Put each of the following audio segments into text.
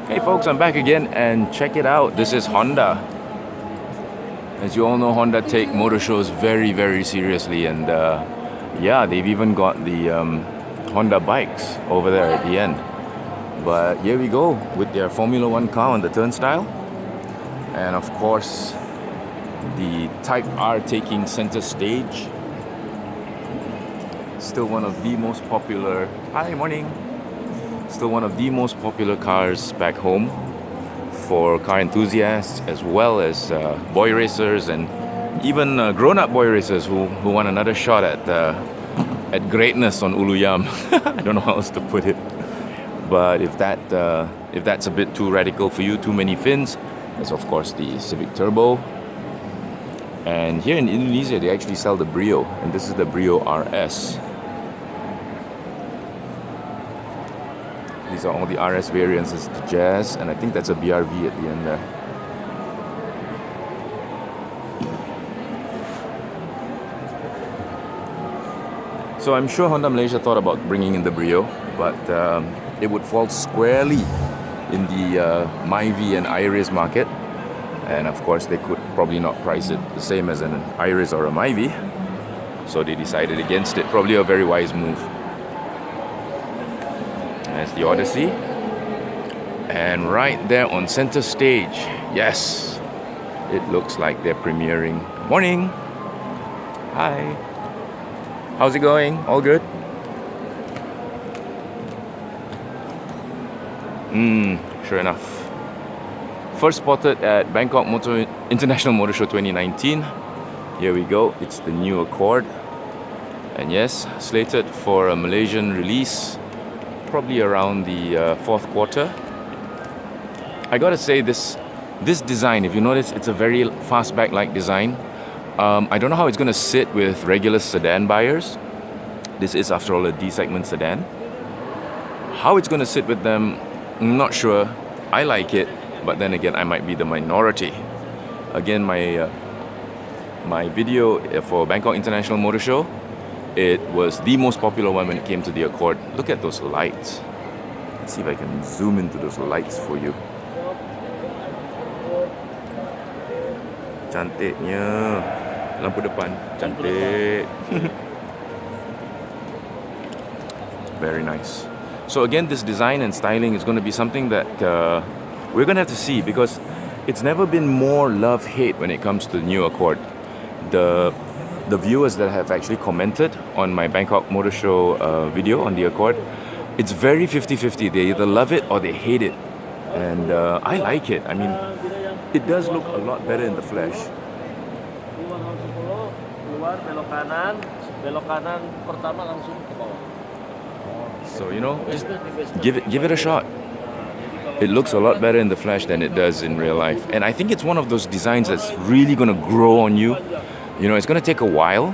Hey folks, I'm back again and check it out. This is Honda. As you all know, Honda take motor shows very, very seriously, and yeah, they've even got the Honda bikes over there at the end. But here we go with their Formula One car on the turnstile, and of course the Type R taking center stage. Still one of the most popular. Hi, morning. Still one of the most popular cars back home for car enthusiasts, as well as boy racers and even grown-up boy racers who want another shot at greatness on Uluyam. I don't know how else to put it. But if that's a bit too radical for you, too many fins, there's of course the Civic Turbo. And here in Indonesia, they actually sell the Brio, and this is the Brio RS. These are all the RS variants. This is the GIIAS, and I think that's a BRV at the end there. So I'm sure Honda Malaysia thought about bringing in the Brio, but it would fall squarely in the Myvi and Iris market. And of course, they could probably not price it the same as an Iris or a Myvi. So they decided against it. Probably a very wise move. There's the Odyssey. And right there on center stage, yes, it looks like they're premiering. Morning. Hi. How's it going? All good? Sure enough. First spotted at Bangkok International Motor Show 2019. Here we go. It's the new Accord. And yes, slated for a Malaysian release probably around the fourth quarter. I gotta say, this design, if you notice, it's a very fastback-like design. I don't know how it's gonna sit with regular sedan buyers. This is, after all, a D-segment sedan. How it's gonna sit with them, I'm not sure. I like it, but then again, I might be the minority. Again, my video for Bangkok International Motor Show, it was the most popular one when it came to the Accord. Look at those lights. Let's see if I can zoom into those lights for you. Cantiknya. Lampu depan. Cantik. Very nice. So again, this design and styling is going to be something that we're going to have to see, because it's never been more love-hate when it comes to the new Accord. The viewers that have actually commented on my Bangkok Motor Show video on the Accord, it's very 50-50. They either love it or they hate it. And I like it. I mean, it does look a lot better in the flesh. So, you know, just give it a shot. It looks a lot better in the flesh than it does in real life. And I think it's one of those designs that's really going to grow on you. You know, it's going to take a while,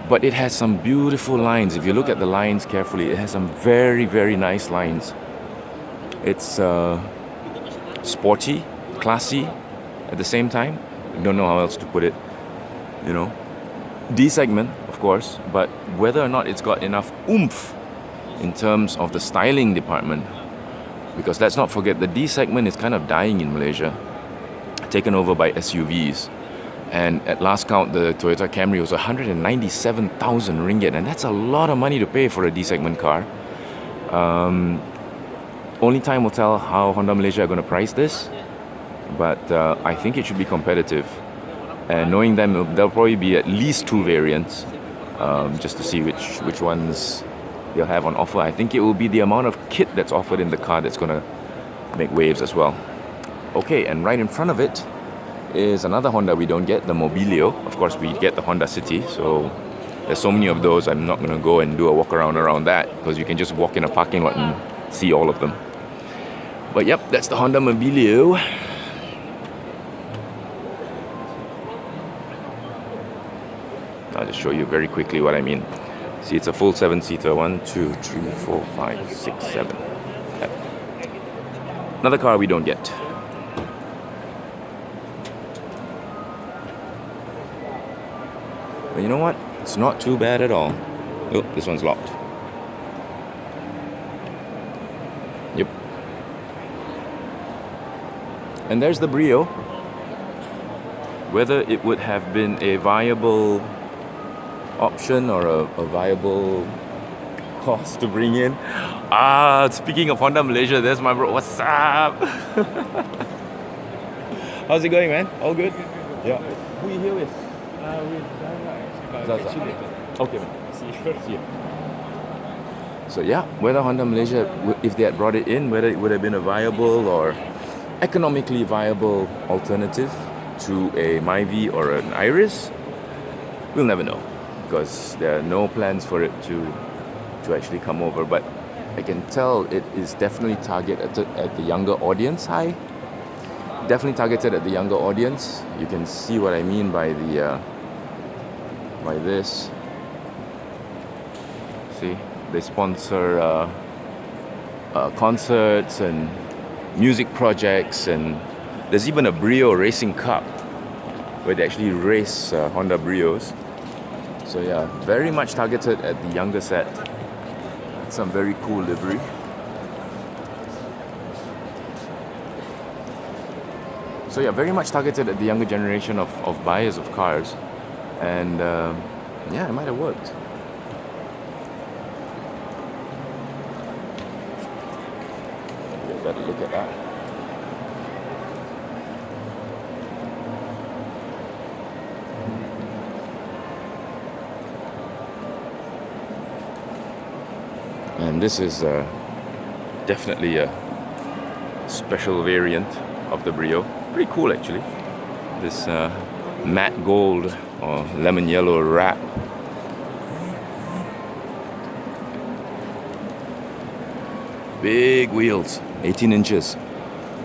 but it has some beautiful lines. If you look at the lines carefully, it has some very, very nice lines. It's sporty, classy at the same time. I don't know how else to put it. You know, D-segment, of course, but whether or not it's got enough oomph in terms of the styling department. Because let's not forget, the D-segment is kind of dying in Malaysia, taken over by SUVs. And at last count, the Toyota Camry was 197,000 ringgit, and that's a lot of money to pay for a D-segment car. Only time will tell how Honda Malaysia are going to price this, but I think it should be competitive. And knowing them, there'll probably be at least two variants, just to see which ones they'll have on offer. I think it will be the amount of kit that's offered in the car that's going to make waves as well. Okay, and right in front of it is another Honda we don't get, the Mobilio. Of course, we get the Honda City, so there's so many of those. I'm not going to go and do a walk around that, because you can just walk in a parking lot and see all of them. But yep, that's the Honda Mobilio. I'll just show you very quickly what I mean. See, it's a full 7-seater. 1, 2, 3, 4, 5, 6, 7. Yep. Another car we don't get. But you know what? It's not too bad at all. Oh, this one's locked. Yep. And there's the Brio. Whether it would have been a viable option or a viable cost to bring in. Speaking of Honda Malaysia, there's my bro. What's up? How's it going, man? All good? Yeah. Who are you here with? With Zaza. Zaza. Okay, man. See you. So yeah, whether Honda Malaysia, if they had brought it in, whether it would have been a viable or economically viable alternative to a Myvi or an Iris, we'll never know, because there are no plans for it to actually come over. But I can tell it is definitely targeted at the younger audience. Definitely targeted at the younger audience. You can see what I mean by this. See, they sponsor concerts and music projects, and there's even a Brio Racing Cup where they actually race Honda Brios. So yeah, very much targeted at the younger set. Some very cool livery. So yeah, very much targeted at the younger generation of buyers of cars. And yeah, it might have worked. You better look at that. And this is definitely a special variant of the Brio. Pretty cool actually. This matte gold or lemon yellow wrap. Big wheels, 18 inches,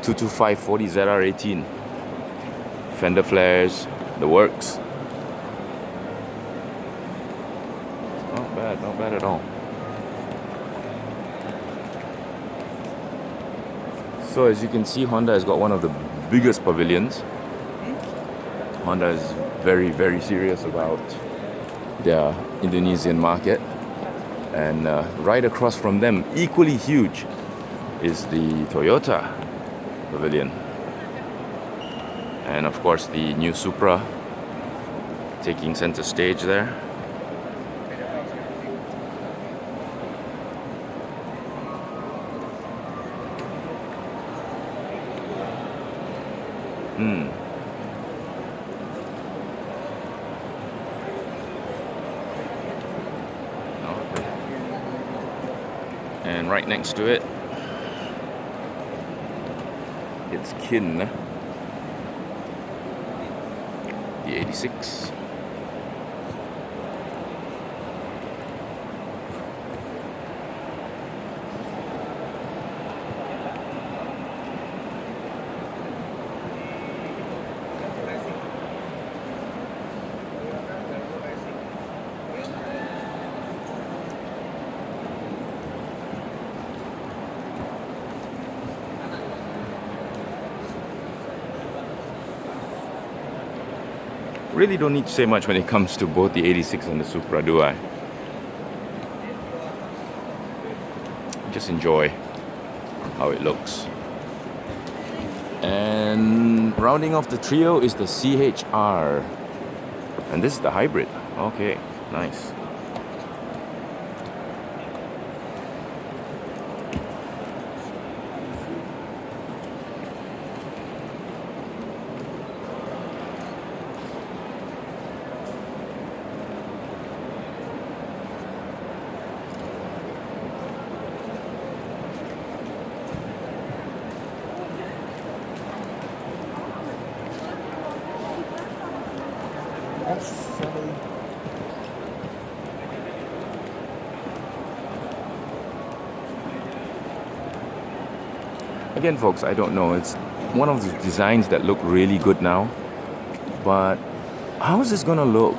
225/40 ZR18. Fender flares, the works. Not bad at all. So as you can see, Honda has got one of the biggest pavilions. Honda is very, very serious about their Indonesian market. And right across from them, equally huge, is the Toyota Pavilion. And of course the new Supra taking center stage there. And right next to it, it's Kin, the 86. Really don't need to say much when it comes to both the 86 and the Supra, do I? Just enjoy how it looks. And rounding off the trio is the CHR. And this is the hybrid. Okay, nice. Again, folks, I don't know. It's one of the designs that look really good now. But how is this going to look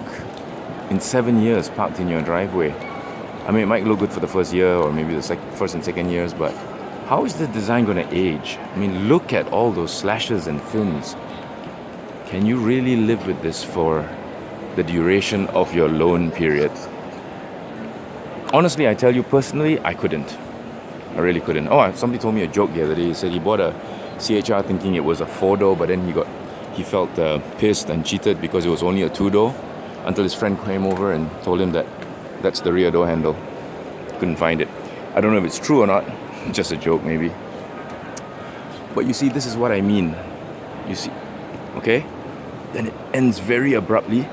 in 7 years parked in your driveway? I mean, it might look good for the first year or maybe the first and second years, but how is the design going to age? I mean, look at all those slashes and fins. Can you really live with this for the duration of your loan period? Honestly, I tell you personally, I couldn't. I really couldn't. Oh, somebody told me a joke the other day. He said he bought a CHR thinking it was a 4-door, but then he felt pissed and cheated because it was only a 2-door, until his friend came over and told him that that's the rear door handle. Couldn't find it. I don't know if it's true or not. Just a joke maybe. But you see, this is what I mean. You see, okay? Then it ends very abruptly,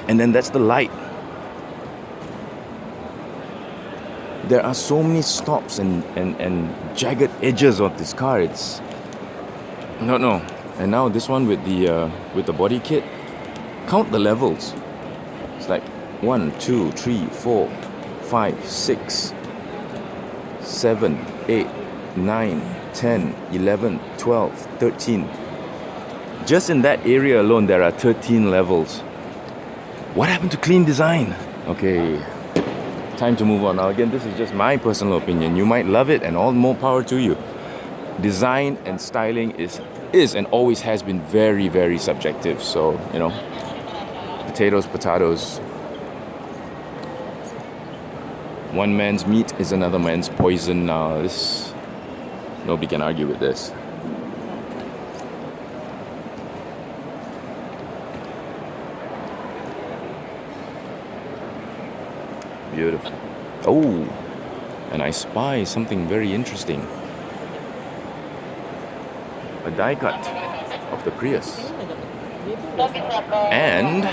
and then that's the light. There are so many stops and jagged edges of this car. It's no. And now this one with the body kit, count the levels. It's like 1, 2, 3, 4, 5, 6, 7, 8, 9, 10, 11, 12, 13. Just in that area alone, there are 13 levels. What happened to clean design? Okay, time to move on. Now again, this is just my personal opinion. You might love it, and all more power to you. Design and styling is and always has been very, very subjective. So, you know, potatoes. One man's meat is another man's poison. Now, nobody can argue with this. Beautiful. Oh, and I spy something very interesting. A die cut of the Prius. And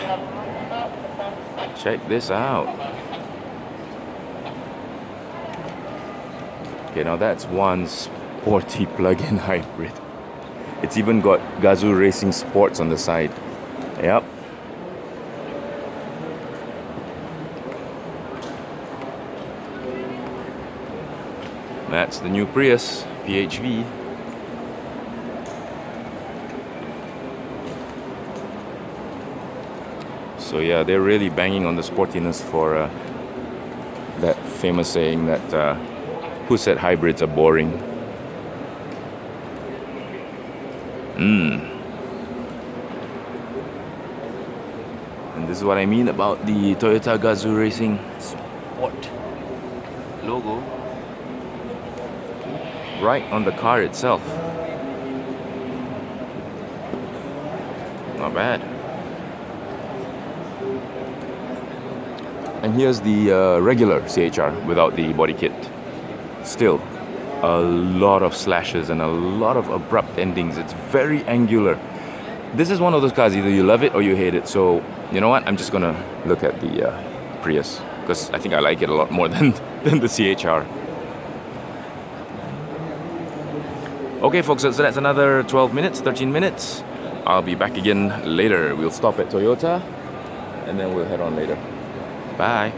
check this out. Okay, now that's one sporty plug-in hybrid. It's even got Gazoo Racing Sports on the side. Yep. That's the new Prius PHV. So yeah, they're really banging on the sportiness for that famous saying that who said hybrids are boring? And this is what I mean about the Toyota Gazoo Racing Sport logo right on the car itself. Not bad. And here's the regular CHR without the body kit. Still, a lot of slashes and a lot of abrupt endings. It's very angular. This is one of those cars, either you love it or you hate it. So, you know what? I'm just gonna look at the Prius, because I think I like it a lot more than the CHR. Okay, folks, so that's another 12 minutes, 13 minutes. I'll be back again later. We'll stop at Toyota, and then we'll head on later. Bye.